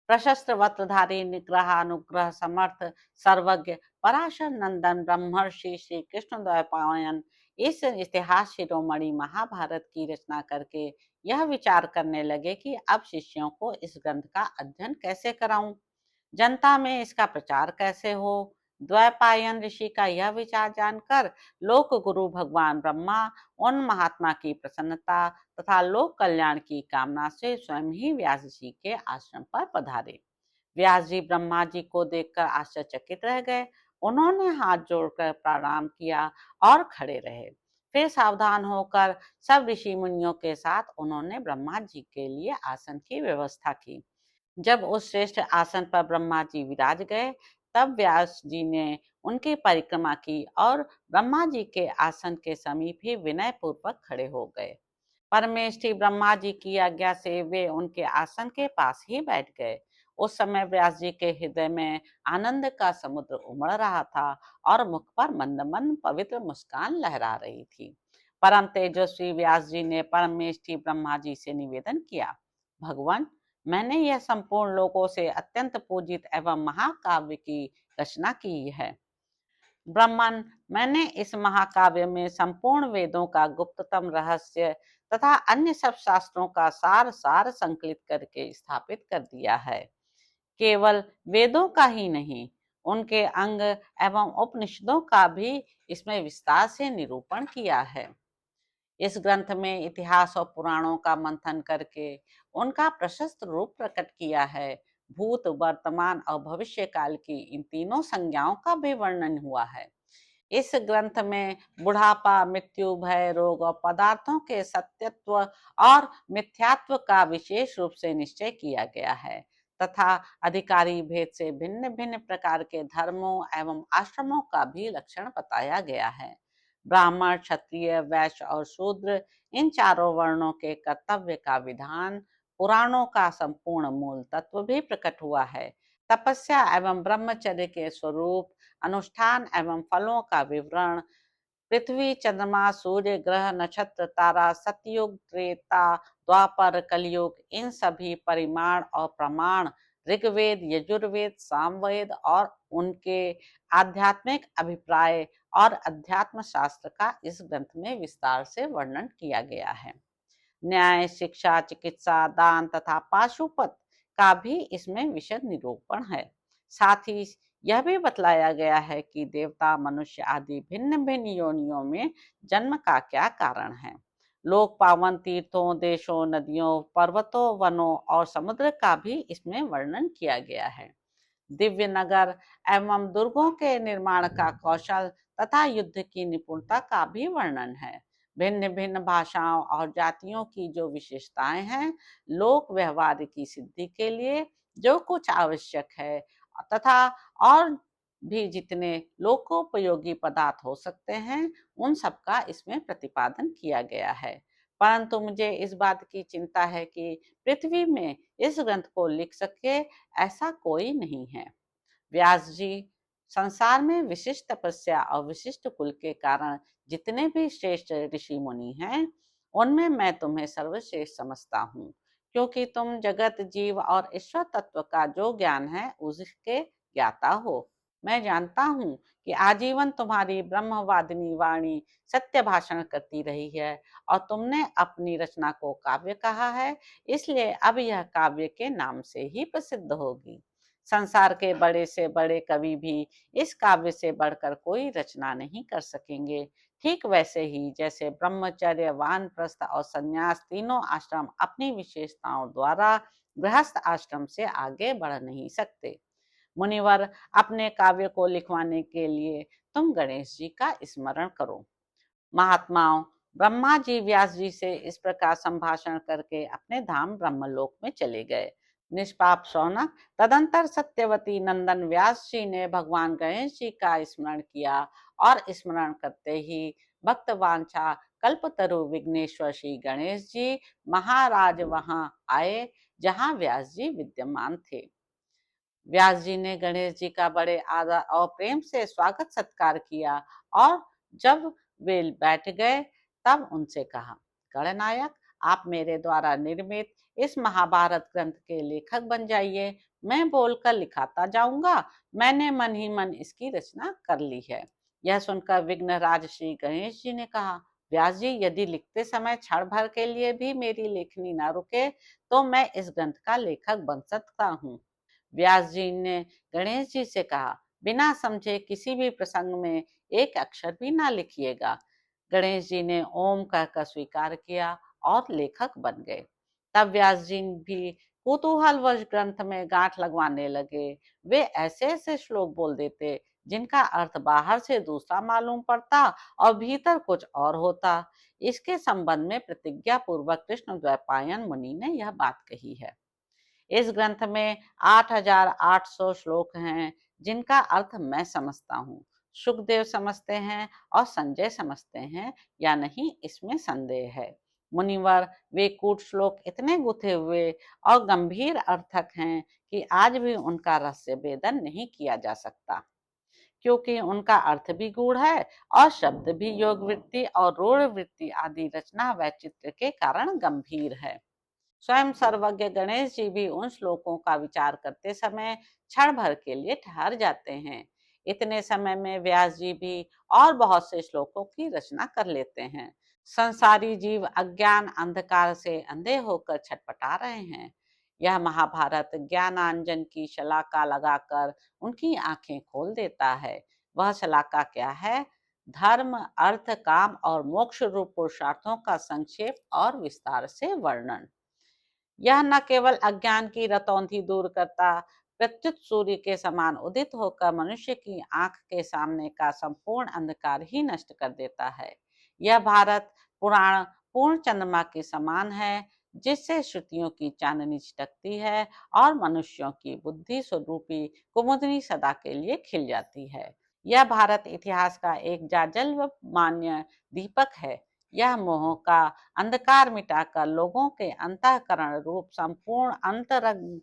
प्रशस्त्र वस्त्रधारी निग्रह अनुग्रह समर्थ सर्वज्ञ पराशर नंदन ब्रह्मर्षि श्री कृष्ण द्वैपायन इस इतिहास शिरोमणि महाभारत की रचना करके यह विचार करने लगे कि अब शिष्यों को इस ग्रंथ का अध्ययन कैसे कराऊं, जनता में इसका प्रचार कैसे हो। द्वैपायन ऋषि का यह विचार जानकर लोक गुरु भगवान ब्रह्मा उन महात्मा की प्रसन्नता तथा लोक कल्याण की कामना से स्वयं ही व्यास जी के आश्रम पर पधारे। व्यास जी ब्रह्मा जी को देखकर आश्चर्यचकित रह गए। उन्होंने हाथ जोड़कर प्रणाम किया और खड़े रहे। फिर सावधान होकर सब ऋषि मुनियों के साथ उन्होंने ब्रह्मा जी के लिए आसन की व्यवस्था की। जब उस श्रेष्ठ आसन पर ब्रह्मा जी विराज गए, तब व्यास जी ने उनकी परिक्रमा की और ब्रह्मा जी के आसन के समीप ही विनय पूर्वक खड़े हो गए। परमेष्ठी ब्रह्मा जी की आज्ञा से वे उनके आसन के पास ही बैठ गए। उस समय व्यास जी के हृदय में आनंद का समुद्र उमड़ रहा था और मुख पर मंद मंद पवित्र मुस्कान लहरा रही थी। परम तेजस्वी व्यास जी ने परमेष्ठी ब्रह्मा जी से निवेदन किया, भगवान, मैंने यह संपूर्ण लोकों से अत्यंत पूजित एवं महाकाव्य की रचना की है। ब्राह्मण, मैंने इस महाकाव्य में संपूर्ण वेदों का गुप्ततम रहस्य तथा अन्य सब शास्त्रों का सार सार संकलित करके स्थापित कर दिया है। केवल वेदों का ही नहीं, उनके अंग एवं उपनिषदों का भी इसमें विस्तार से निरूपण किया है। इस ग्रंथ में इतिहास और पुराणों का मंथन करके उनका प्रशस्त रूप प्रकट किया है। भूत, वर्तमान और भविष्य काल की इन तीनों संज्ञाओं का भी वर्णन हुआ है। इस ग्रंथ में बुढ़ापा, मृत्यु, भय, रोग और पदार्थों के सत्यत्व और मिथ्यात्व का विशेष रूप से निश्चय किया गया है तथा अधिकारी भेद से भिन्न भिन्न प्रकार के धर्मों एवं आश्रमों का भी लक्षण बताया गया है। ब्राह्मण, क्षत्रिय, वैश्य और शूद्र इन चारों वर्णों के कर्तव्य का विधान, पुराणों का संपूर्ण मूल तत्व भी प्रकट हुआ है। तपस्या एवं ब्रह्मचर्य के स्वरूप, अनुष्ठान एवं फलों का विवरण, पृथ्वी, चंद्रमा, सूर्य, ग्रह, नक्षत्र, तारा, सतयुग, त्रेता, द्वापर, कलयुग, इन सभी परिमाण और प्रमाण ऋग्वेद, यजुर्वेद, सामवेद और उनके आध्यात्मिक अभिप्राय और अध्यात्म शास्त्र का इस ग्रंथ में विस्तार से वर्णन किया गया है। न्याय, शिक्षा, चिकित्सा, दान तथा पाशुपत का भी इसमें विशद निरूपण है। साथ ही यह भी बतलाया गया है कि देवता, मनुष्य आदि भिन्न भिन्न योनियों में जन्म का क्या कारण है। लोक पावन तीर्थों, देशों, नदियों, पर्वतों, वनों और समुद्र का भी इसमें वर्णन किया गया है। दिव्य नगर एवं दुर्गों के निर्माण का कौशल तथा युद्ध की निपुणता का भी वर्णन है। भिन्न भिन्न भाषाओं और जातियों की जो विशेषताएं हैं, लोक व्यवहार की सिद्धि के लिए जो कुछ आवश्यक है तथा और भी जितने लोकोपयोगी पदार्थ हो सकते हैं, उन सब का इसमें प्रतिपादन किया गया है। परंतु मुझे इस बात की चिंता है कि पृथ्वी में इस ग्रंथ को लिख सके ऐसा कोई नहीं है। व्यास जी, संसार में विशिष्ट तपस्या और विशिष्ट कुल के कारण जितने भी श्रेष्ठ ऋषि मुनि हैं, उनमें मैं तुम्हें सर्वश्रेष्ठ समझता हूँ, क्योंकि तुम जगत, जीव और ईश्वर तत्व का जो ज्ञान है उसके ज्ञाता हो। मैं जानता हूँ कि आजीवन तुम्हारी ब्रह्मवादिनी वाणी सत्य भाषण करती रही है और तुमने अपनी रचना को काव्य कहा है, इसलिए अब यह काव्य के नाम से ही प्रसिद्ध होगी। संसार के बड़े से बड़े कवि भी इस काव्य से बढ़कर कोई रचना नहीं कर सकेंगे। ठीक वैसे ही जैसे ब्रह्मचर्य, वानप्रस्थ और संन्यास तीनों आश्रम अपनी विशेषताओं द्वारा गृहस्थ आश्रम से आगे बढ़ नहीं सकते। मुनिवर, अपने काव्य को लिखवाने के लिए तुम गणेश जी का स्मरण करो। महात्माओं, ब्रह्मा जी व्यास जी से इस प्रकार संभाषण करके अपने धाम ब्रह्मलोक में चले गए। निष्पाप शौनक, तदंतर सत्यवती नंदन व्यास जी ने भगवान गणेश जी का स्मरण किया और स्मरण करते ही भक्त वांछा कल्पतरु विघ्नेश्वर श्री गणेश जी महाराज वहां आए जहां व्यास जी विद्यमान थे। व्यास जी ने गणेश जी का बड़े आदर और प्रेम से स्वागत सत्कार किया और जब वे बैठ गए तब उनसे कहा, गणनायक, आप मेरे द्वारा निर्मित इस महाभारत ग्रंथ के लेखक बन जाइए। मैं बोलकर लिखाता जाऊंगा, मैंने मन ही मन इसकी रचना कर ली है। यह सुनकर विघ्नराज श्री गणेश जी ने कहा, व्यास जी, यदि लिखते समय क्षण भर के लिए भी मेरी लेखनी न रुके तो मैं इस ग्रंथ का लेखक बन सकता हूँ। व्यास जी ने गणेश जी से कहा, बिना समझे किसी भी प्रसंग में एक अक्षर भी ना लिखिएगा। गणेश जी ने ओम कहकर स्वीकार किया और लेखक बन गए। तब व्यास जी भी कुतूहलवश ग्रंथ में गांठ लगवाने लगे। वे ऐसे ऐसे श्लोक बोल देते जिनका अर्थ बाहर से दूसरा मालूम पड़ता और भीतर कुछ और होता। इसके संबंध में प्रतिज्ञा पूर्वक कृष्ण द्वैपायन मुनि ने यह बात कही है। इस ग्रंथ में 8,800 श्लोक हैं, जिनका अर्थ मैं समझता हूँ, सुखदेव समझते हैं और संजय समझते हैं या नहीं, इसमें संदेह है। मुनिवर, वे कूट श्लोक इतने गुथे हुए और गंभीर अर्थक हैं कि आज भी उनका रहस्य भेदन नहीं किया जा सकता, क्योंकि उनका अर्थ भी गूढ़ है और शब्द भी योग वृत्ति और रूढ़ वृत्ति आदि रचना वैचित्र के कारण गंभीर है। स्वयं सर्वज्ञ गणेश जी भी उन श्लोकों का विचार करते समय क्षण भर के लिए ठहर जाते हैं। इतने समय में व्यास जी भी और बहुत से श्लोकों की रचना कर लेते हैं। संसारी जीव अज्ञान अंधकार से अंधे होकर छटपटा रहे हैं। यह महाभारत ज्ञानांजन की शलाका लगाकर उनकी आंखें खोल देता है। वह शलाका क्या है? धर्म, अर्थ, काम और मोक्ष रूप पुरुषार्थों का संक्षेप और विस्तार से वर्णन। यह न केवल अज्ञान की रतौंधी दूर करता, प्रत्युत सूर्य के समान उदित होकर मनुष्य की आंख के सामने का संपूर्ण अंधकार ही नष्ट कर देता है। यह भारत पुराण पूर्ण चंद्रमा के समान है, जिससे श्रुतियों की चांदनी छिटकती है और मनुष्यों की बुद्धि स्वरूपी कुमुदनी सदा के लिए खिल जाती है। यह भारत इतिहास का एक जाजल्य मान्य दीपक है। यह मोह का अंधकार मिटाकर लोगों के अंतःकरण रूप संपूर्ण अंतरंग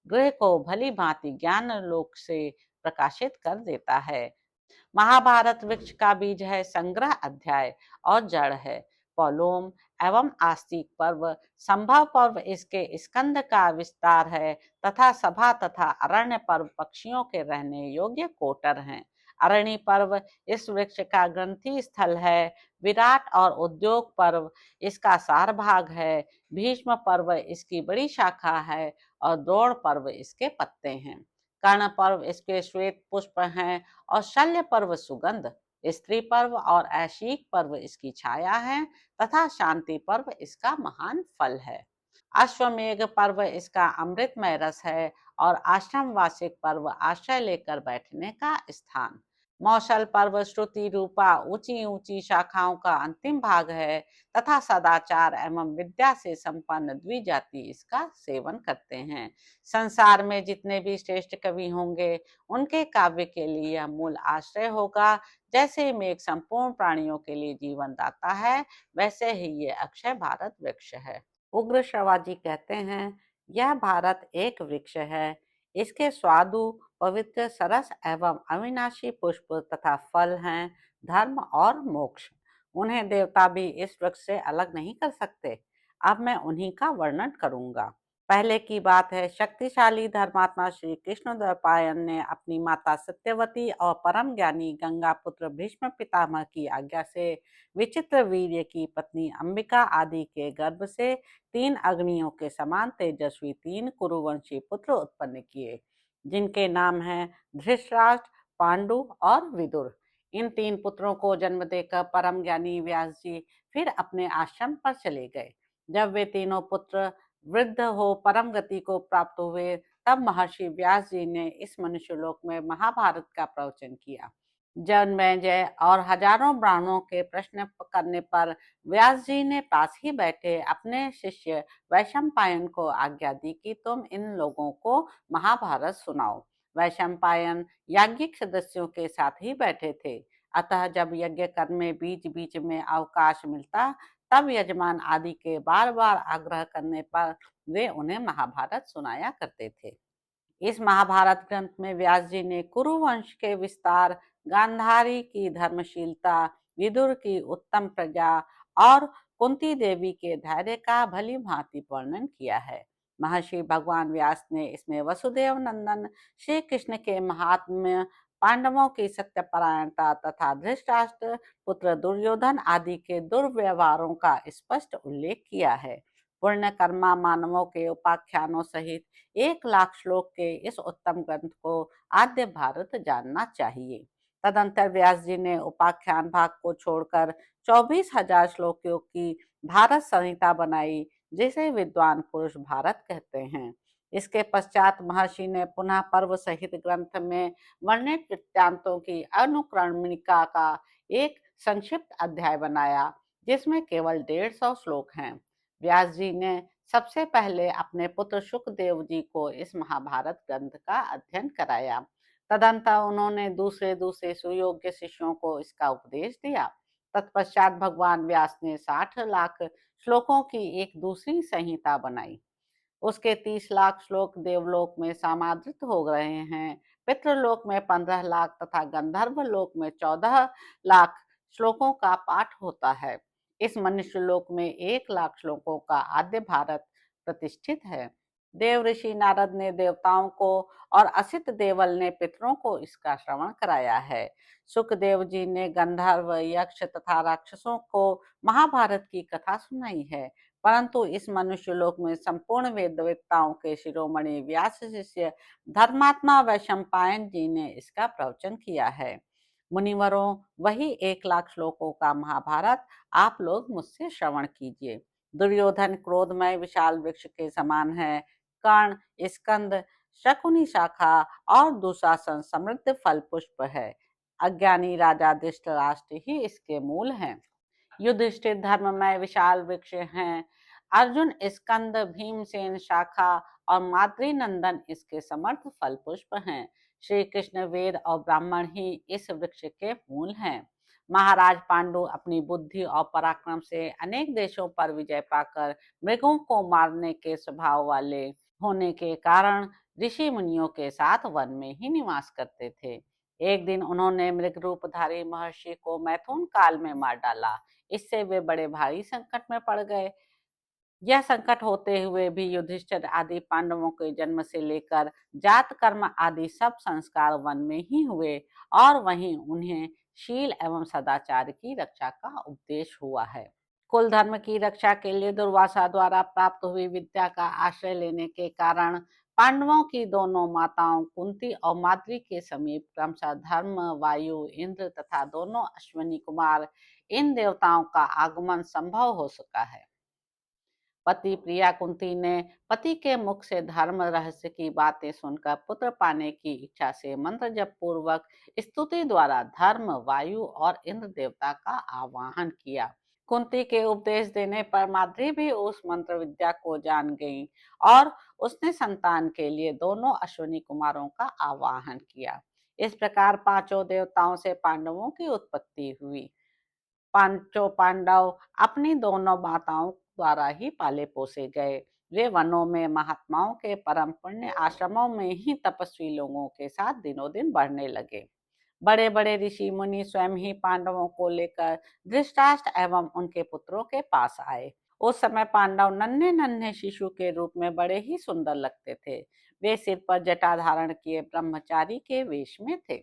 गृह को भली भांति ज्ञान लोक से प्रकाशित कर देता है। महाभारत वृक्ष का बीज है संग्रह अध्याय और जड़ है पौलोम एवं आस्तिक पर्व। संभव पर्व इसके स्कंद का विस्तार है तथा सभा तथा अरण्य पर्व पक्षियों के रहने योग्य कोटर हैं। अरण्य पर्व इस वृक्ष का ग्रंथि स्थल है। विराट और उद्योग पर्व इसका सार भाग है। भीष्म पर्व इसकी बड़ी शाखा है और द्रोण पर्व इसके पत्ते हैं। कर्ण पर्व इसके श्वेत पुष्प हैं और शल्य पर्व सुगंध। स्त्री पर्व और ऐशिक पर्व इसकी छाया है तथा शांति पर्व इसका महान फल है। अश्वमेघ पर्व इसका अमृतमय रस है और आश्रम वासिक पर्व आश्रय लेकर बैठने का स्थान। मौसल पर्व श्रुति रूपा ऊंची ऊंची शाखाओं का अंतिम भाग है तथा सदाचार एवं विद्या से संपन्न द्विजाति इसका सेवन करते हैं। संसार में जितने भी श्रेष्ठ कवि होंगे उनके काव्य के लिए यह मूल आश्रय होगा। जैसे मेघ संपूर्ण प्राणियों के लिए जीवन दाता है, वैसे ही ये अक्षय भारत वृक्ष है। उग्र श्रवाजी कहते हैं, यह भारत एक वृक्ष है। इसके स्वादु पवित्र सरस एवं अविनाशी पुष्प तथा फल हैं धर्म और मोक्ष। उन्हें देवता भी इस वृक्ष से अलग नहीं कर सकते। अब मैं उन्हीं का वर्णन करूंगा। पहले की बात है, शक्तिशाली धर्मात्मा श्री कृष्ण द्वैपायन ने अपनी माता सत्यवती और परम ज्ञानी गंगा पुत्र भीष्म पितामह की आज्ञा से विचित्र वीर्य की पत्नी अंबिका आदि के गर्भ से 3 अग्नियों के समान तेजस्वी 3 कुरुवंशी पुत्र उत्पन्न किए, जिनके नाम हैं धृतराष्ट्र, पांडु और विदुर। इन 3 पुत्रों को जन्म देकर परम ज्ञानी व्यास जी फिर अपने आश्रम पर चले गए। जब वे तीनों पुत्र वृद्ध हो परम गति को प्राप्त हुए, तब महर्षि व्यास जी ने इस मनुष्य लोक में महाभारत का प्रवचन किया। जन्मेजय और हजारों ब्राह्मणों के प्रश्न करने पर व्यास जी ने पास ही बैठे अपने शिष्य वैशंपायन को आज्ञा दी कि तुम इन लोगों को महाभारत सुनाओ। वैशंपायन याज्ञिक सदस्यों के साथ ही बैठे थे, अतः जब यज्ञ कर्म में बीच बीच में अवकाश मिलता, तब यजमान आदि के बार बार आग्रह करने पर वे उन्हें महाभारत सुनाया करते थे। इस महाभारत ग्रंथ में व्यास जी ने कुरुवंश के विस्तार, गांधारी की धर्मशीलता, विदुर की उत्तम प्रजा और कुंती देवी के धैर्य का भली भांति वर्णन किया है। महर्षि भगवान व्यास ने इसमें वसुदेव नंदन श्री कृष्ण के महात्म्य, पांडवों की सत्यपरायणता तथा धृतराष्ट्र पुत्र दुर्योधन आदि के दुर्व्यवहारों का स्पष्ट उल्लेख किया है। पुण्य कर्मा मानवों के उपाख्यानों सहित 1 लाख श्लोक के इस उत्तम ग्रंथ को आद्य भारत जानना चाहिए। तदंतर व्यास जी ने उपाख्यान भाग को छोड़कर 24,000 श्लोकों की भारत संहिता बनाई, जिसे विद्वान पुरुष भारत कहते हैं। इसके पश्चात महर्षि ने पुनः पर्व सहित ग्रंथ में वर्णित वृत्तांतों की अनुक्रमणिका का एक संक्षिप्त अध्याय बनाया, जिसमें केवल 150 श्लोक हैं। व्यास जी ने सबसे पहले अपने पुत्र शुकदेव जी को इस महाभारत ग्रंथ का अध्ययन कराया। तदंतर उन्होंने दूसरे दूसरे सुयोग्य शिष्यों को इसका उपदेश दिया। तत्पश्चात भगवान व्यास ने 60 लाख श्लोकों की एक दूसरी संहिता बनाई। उसके 30 लाख श्लोक देवलोक में समादृत हो रहे हैं। पितृलोक में 15 लाख तथा गंधर्व लोक में 14 लाख श्लोकों का पाठ होता है। इस मनुष्य लोक में 1 लाख श्लोकों का आद्य भारत प्रतिष्ठित है। देव ऋषि नारद ने देवताओं को और असित देवल ने पितरों को इसका श्रवण कराया है। सुखदेव जी ने गंधर्व, यक्ष तथा राक्षसों को महाभारत की कथा सुनाई है। परंतु इस मनुष्य लोक में संपूर्ण वेदवेत्ताओं के शिरोमणि व्यास शिष्य धर्मात्मा वैशंपायन जी ने इसका प्रवचन किया है। मुनिवरों, वही 1 लाख श्लोकों का महाभारत आप लोग मुझसे श्रवण कीजिए। दुर्योधन क्रोधमय विशाल वृक्ष के समान है। कर्ण, स्कंद, शकुनी शाखा और दुशासन समृद्ध फल पुष्प है। अज्ञानी राजा धृतराष्ट्र ही इसके मूल हैं। युधिष्ठिर धर्ममय विशाल वृक्ष हैं। अर्जुन स्कंद, भीमसेन शाखा और माद्री नंदन इसके समर्थ फल पुष्प हैं। श्री कृष्ण वेद और ब्राह्मण ही इस वृक्ष के मूल हैं। महाराज पांडु अपनी बुद्धि और पराक्रम से अनेक देशों पर विजय पाकर मृगों को मारने के स्वभाव वाले होने के कारण ऋषि मुनियों के साथ वन में ही निवास करते थे। एक दिन उन्होंने मृग रूपधारी महर्षि को मैथुन काल में मार डाला। इससे वे बड़े भारी संकट में पड़ गए। यह संकट होते हुए भी युधिष्ठिर आदि पांडवों के जन्म से लेकर जात कर्म आदि सब संस्कार वन में ही हुए और वहीं उन्हें शील एवं सदाचार की रक्षा का उपदेश हुआ है। कुल धर्म की रक्षा के लिए दुर्वासा द्वारा प्राप्त हुई विद्या का आश्रय लेने के कारण पांडवों की दोनों माताओं कुंती और माद्री के समीप क्रमशः धर्म, वायु, इंद्र तथा दोनों अश्विनी कुमार इन देवताओं का आगमन संभव हो सका है। पति प्रिया कुंती ने पति के मुख से धर्म रहस्य की बातें सुनकर पुत्र पाने की इच्छा से मंत्र जप पूर्वक स्तुति द्वारा धर्म, वायु और इंद्र देवता का आवाहन किया। कुंती के उपदेश देने पर माद्री भी उस मंत्र विद्या को जान गई और उसने संतान के लिए दोनों अश्विनी कुमारों का आवाहन किया। इस प्रकार पांचों देवताओं से पांडवों की उत्पत्ति हुई। पांचों पांडव अपनी दोनों माताओं द्वारा ही पाले पोसे गए। वे वनों में महात्माओं के परम पुण्य आश्रमों में ही तपस्वी लोगों के साथ दिनों दिन बढ़ने लगे। बड़े बड़े ऋषि मुनि स्वयं ही पांडवों को लेकर धृतराष्ट्र एवं उनके पुत्रों के पास आए। उस समय पांडव नन्हे नन्हे शिशु के रूप में बड़े ही सुंदर लगते थे। वे सिर पर जटा धारण किए ब्रह्मचारी के वेश में थे।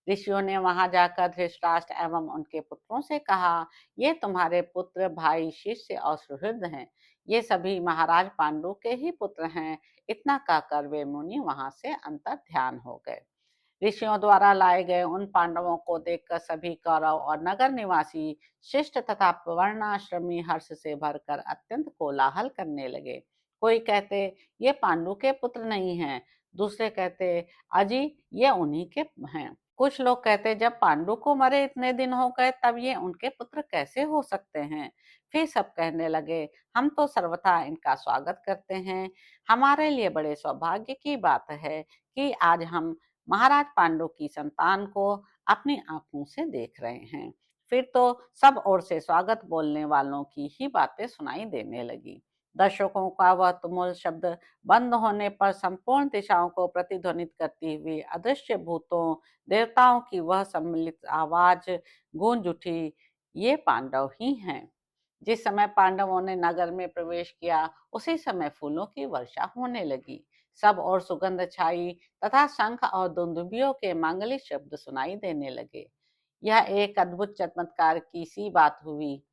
ऋषियों ने वहां जाकर धृतराष्ट्र एवं उनके पुत्रों से कहा, ये तुम्हारे पुत्र, भाई, शिष्य और सुहृद हैं। ये सभी महाराज पांडु के ही पुत्र हैं। इतना कहकर वे मुनि वहां से अंतर ध्यान हो गए। ऋषियों द्वारा लाए गए उन पांडवों को देखकर सभी कौरव और नगर निवासी शिष्ट तथा वर्णाश्रमी हर्ष से भरकर अत्यंत कोलाहल करने लगे। कोई कहते, ये पांडु के पुत्र नहीं हैं। दूसरे कहते, अजी ये उन्हीं के हैं। कुछ लोग कहते, जब पांडु को मरे इतने दिन हो गए तब ये उनके पुत्र कैसे हो सकते हैं। फिर सब कहने लगे, हम तो सर्वथा इनका स्वागत करते हैं। हमारे लिए बड़े सौभाग्य की बात है कि आज हम महाराज पांडु की संतान को अपनी आंखों से देख रहे हैं। फिर तो सब ओर से स्वागत बोलने वालों की ही बातें सुनाई देने लगी। दर्शकों का वह तुमुल शब्द बंद होने पर संपूर्ण दिशाओं को प्रतिध्वनित करती हुई अदृश्य भूतों देवताओं की वह सम्मिलित आवाज गूंज उठी, ये पांडव ही हैं। जिस समय पांडवों ने नगर में प्रवेश किया उसी समय फूलों की वर्षा होने लगी। सब और सुगंध छाई तथा शंख और दुंदुभियों के मांगलिक शब्द सुनाई देने लगे। यह एक अद्भुत चमत्कार की सी बात हुई।